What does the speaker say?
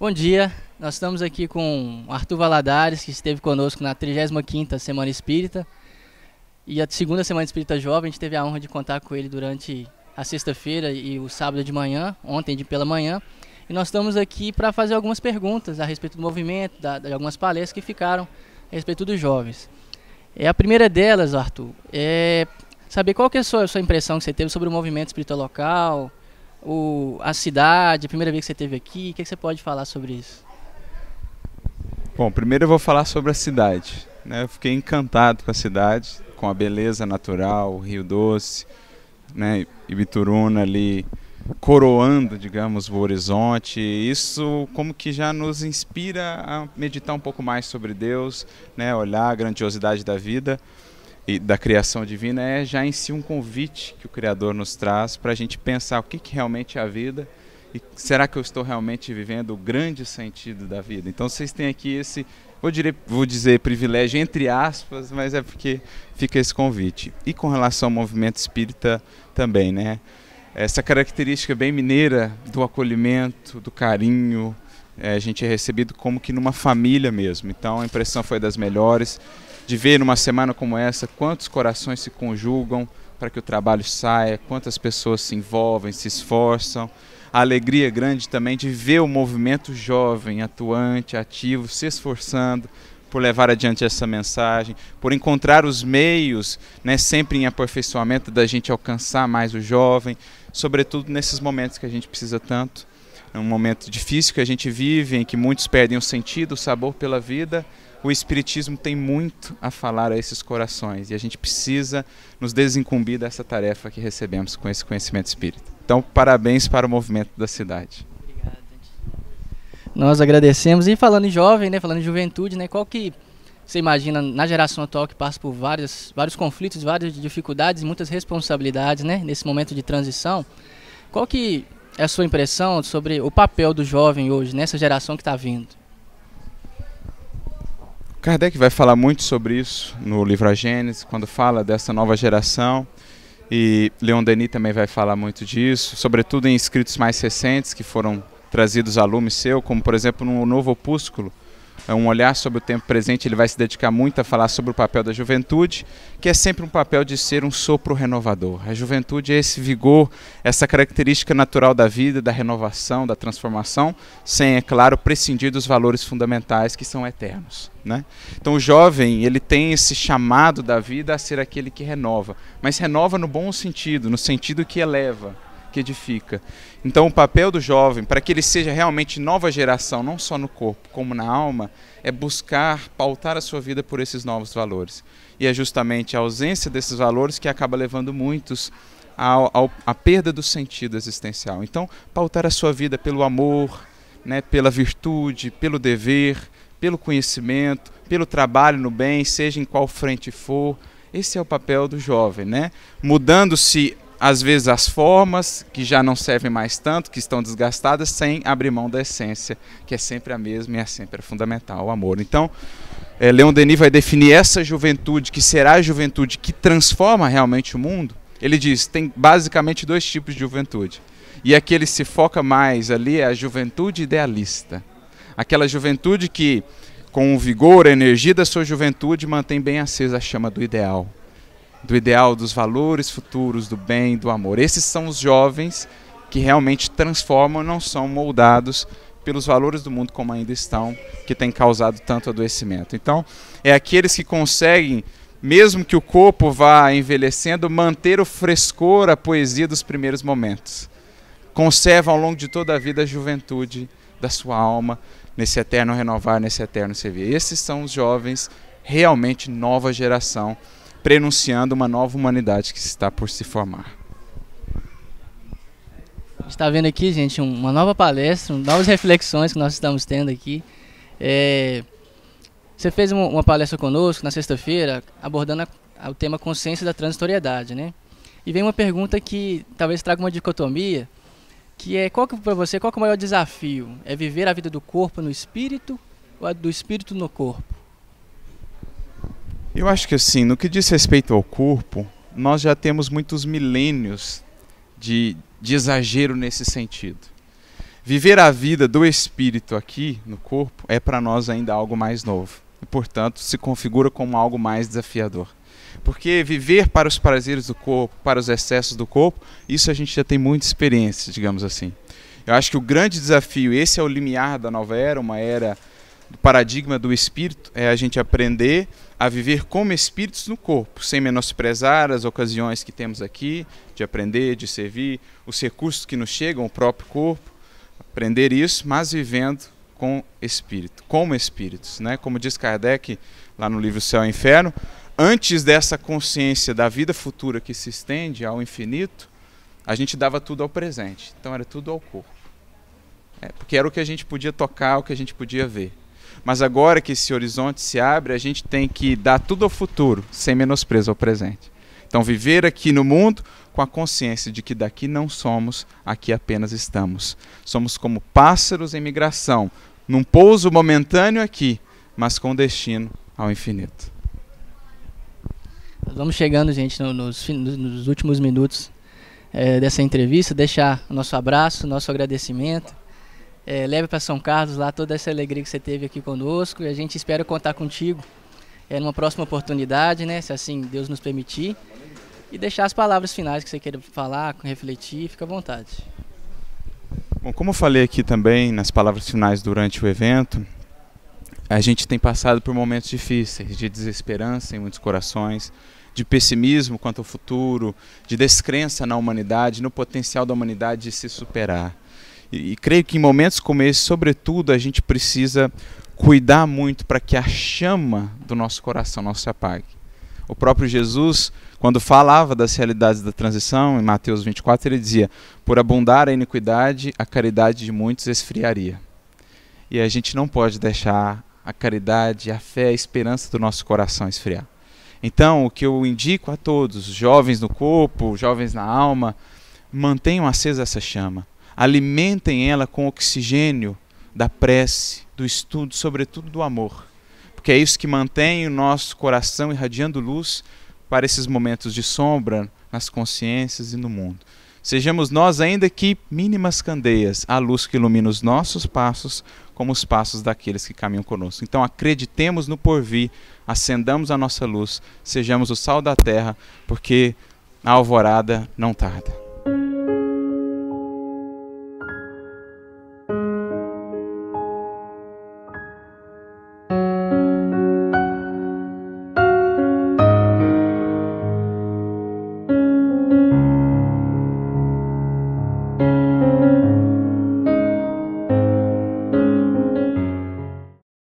Bom dia, nós estamos aqui com o Arthur Valadares, que esteve conosco na 35ª Semana Espírita e a segunda Semana Espírita Jovem. A gente teve a honra de contar com ele durante a sexta-feira e o sábado de manhã, ontem pela manhã, e nós estamos aqui para fazer algumas perguntas a respeito do movimento, de algumas palestras que ficaram a respeito dos jovens. A primeira delas, Arthur, é saber qual que é a sua impressão que você teve sobre o movimento espírita local, a cidade, a primeira vez que você esteve aqui. O que você pode falar sobre isso? Bom, primeiro eu vou falar sobre a cidade, né? Eu fiquei encantado com a cidade, com a beleza natural, o Rio Doce, né? Ibituruna ali coroando, digamos, o horizonte. Isso como que já nos inspira a meditar um pouco mais sobre Deus, né? Olhar a grandiosidade da vida e da criação divina é já em si um convite que o Criador nos traz para a gente pensar o que realmente é a vida e será que eu estou realmente vivendo o grande sentido da vida. Então vocês têm aqui esse, vou dizer privilégio entre aspas, mas é porque fica esse convite. E com relação ao movimento espírita também, né? Essa característica bem mineira do acolhimento, do carinho, a gente é recebido como que numa família mesmo. Então a impressão foi das melhores, de ver numa semana como essa quantos corações se conjugam para que o trabalho saia, quantas pessoas se envolvem, se esforçam. A alegria grande também de ver o movimento jovem, atuante, ativo, se esforçando por levar adiante essa mensagem, por encontrar os meios, né, sempre em aperfeiçoamento da gente alcançar mais o jovem, sobretudo nesses momentos que a gente precisa tanto. É um momento difícil que a gente vive, em que muitos perdem o sentido, o sabor pela vida. O Espiritismo tem muito a falar a esses corações e a gente precisa nos desincumbir dessa tarefa que recebemos com esse conhecimento espírita. Então, parabéns para o movimento da cidade. Obrigado. Nós agradecemos. E falando em jovem, né, falando em juventude, né, qual que você imagina na geração atual que passa por vários conflitos, várias dificuldades, muitas responsabilidades, né, nesse momento de transição? Qual que é a sua impressão sobre o papel do jovem hoje, nessa geração que está vindo? Kardec vai falar muito sobre isso no livro A Gênese, quando fala dessa nova geração, e Leon Denis também vai falar muito disso, sobretudo em escritos mais recentes que foram trazidos a lume seu, como por exemplo no Novo Opúsculo, um olhar sobre o tempo presente. Ele vai se dedicar muito a falar sobre o papel da juventude, que é sempre um papel de ser um sopro renovador. A juventude é esse vigor, essa característica natural da vida, da renovação, da transformação, sem, é claro, prescindir dos valores fundamentais que são eternos, né? Então o jovem, ele tem esse chamado da vida a ser aquele que renova, mas renova no bom sentido, no sentido que eleva, que edifica. Então o papel do jovem, para que ele seja realmente nova geração, não só no corpo, como na alma, é buscar pautar a sua vida por esses novos valores. E é justamente a ausência desses valores que acaba levando muitos à perda do sentido existencial. Então, pautar a sua vida pelo amor, né, pela virtude, pelo dever, pelo conhecimento, pelo trabalho no bem, seja em qual frente for. Esse é o papel do jovem, né? Mudando-se às vezes as formas, que já não servem mais tanto, que estão desgastadas, sem abrir mão da essência, que é sempre a mesma e é sempre fundamental, o amor. Então, Leon Denis vai definir essa juventude, que será a juventude que transforma realmente o mundo. Ele diz, tem basicamente dois tipos de juventude. E aqui ele se foca mais ali, é a juventude idealista. Aquela juventude que, com o vigor, a energia da sua juventude, mantém bem acesa a chama do ideal dos valores futuros, do bem, do amor. Esses são os jovens que realmente transformam, não são moldados pelos valores do mundo como ainda estão, que tem causado tanto adoecimento. Então, é aqueles que conseguem, mesmo que o corpo vá envelhecendo, manter o frescor, a poesia dos primeiros momentos. Conservam ao longo de toda a vida a juventude da sua alma, nesse eterno renovar, nesse eterno servir. Esses são os jovens, realmente nova geração, prenunciando uma nova humanidade que está por se formar. A gente está vendo aqui, gente, uma nova palestra, novas reflexões que nós estamos tendo aqui. Você fez uma palestra conosco na sexta-feira, abordando o tema consciência da transitoriedade, né? E vem uma pergunta que talvez traga uma dicotomia, que é, para você, qual que é o maior desafio? É viver a vida do corpo no espírito ou a do espírito no corpo? Eu acho que assim, no que diz respeito ao corpo, nós já temos muitos milênios de exagero nesse sentido. Viver a vida do Espírito aqui no corpo é para nós ainda algo mais novo. E, portanto, se configura como algo mais desafiador. Porque viver para os prazeres do corpo, para os excessos do corpo, isso a gente já tem muita experiência, digamos assim. Eu acho que o grande desafio, esse é o limiar da nova era, uma era do paradigma do Espírito, é a gente aprender a viver como espíritos no corpo, sem menosprezar as ocasiões que temos aqui, de aprender, de servir, os recursos que nos chegam, o próprio corpo, aprender isso, mas vivendo com espírito, como espíritos, né? Como diz Kardec lá no livro Céu e Inferno, antes dessa consciência da vida futura que se estende ao infinito, a gente dava tudo ao presente, então era tudo ao corpo. Porque era o que a gente podia tocar, o que a gente podia ver. Mas agora que esse horizonte se abre, a gente tem que dar tudo ao futuro, sem menosprezo ao presente. Então viver aqui no mundo com a consciência de que daqui não somos, aqui apenas estamos. Somos como pássaros em migração, num pouso momentâneo aqui, mas com destino ao infinito. Nós vamos chegando, gente, nos últimos minutos dessa entrevista, deixar o nosso abraço, nosso agradecimento. Leve para São Carlos lá toda essa alegria que você teve aqui conosco e a gente espera contar contigo numa próxima oportunidade, né, se assim Deus nos permitir, e deixar as palavras finais que você queira falar, refletir, fica à vontade. Bom, como eu falei aqui também nas palavras finais durante o evento, a gente tem passado por momentos difíceis, de desesperança em muitos corações, de pessimismo quanto ao futuro, de descrença na humanidade, no potencial da humanidade de se superar. E creio que em momentos como esse, sobretudo, a gente precisa cuidar muito para que a chama do nosso coração não se apague. O próprio Jesus, quando falava das realidades da transição, em Mateus 24, ele dizia: por abundar a iniquidade, a caridade de muitos esfriaria. E a gente não pode deixar a caridade, a fé, a esperança do nosso coração esfriar. Então, o que eu indico a todos, jovens no corpo, jovens na alma, mantenham acesa essa chama. Alimentem ela com oxigênio da prece, do estudo, sobretudo do amor. Porque é isso que mantém o nosso coração irradiando luz para esses momentos de sombra nas consciências e no mundo. Sejamos nós, ainda que mínimas candeias, a luz que ilumina os nossos passos, como os passos daqueles que caminham conosco. Então acreditemos no porvir, acendamos a nossa luz, sejamos o sal da terra, porque a alvorada não tarda.